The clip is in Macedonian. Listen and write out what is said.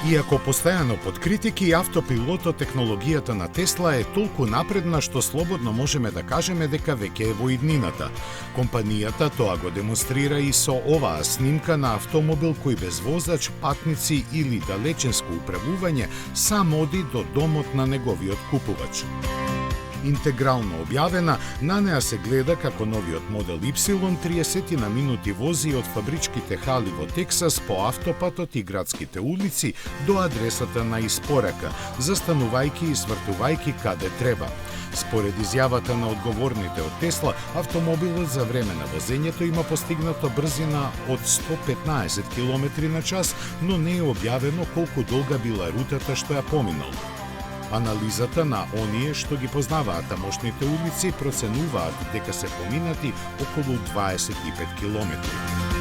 Иако постојано под критики, автопилотот технологијата на Тесла е толку напредна што слободно можеме да кажеме дека веќе е во иднината. Компанијата тоа го демонстрира и со оваа снимка на автомобил кој без возач, патници или далеченско управување сам оди до домот на неговиот купувач. Интегрално објавена, на неа се гледа како новиот модел Y 30 на минути вози од фабричките хали во Тексас по автопатот и градските улици до адресата на испорака, застанувајќи и свртувајќи каде треба. Според изјавата на одговорните од Тесла, автомобилот за време на возењето има постигнато брзина од 115 км на час, но не е објавено колку долга била рутата што ја поминал. Анализата на оние што ги познаваат тамошните улици проценуваат дека се поминати околу 25 километри.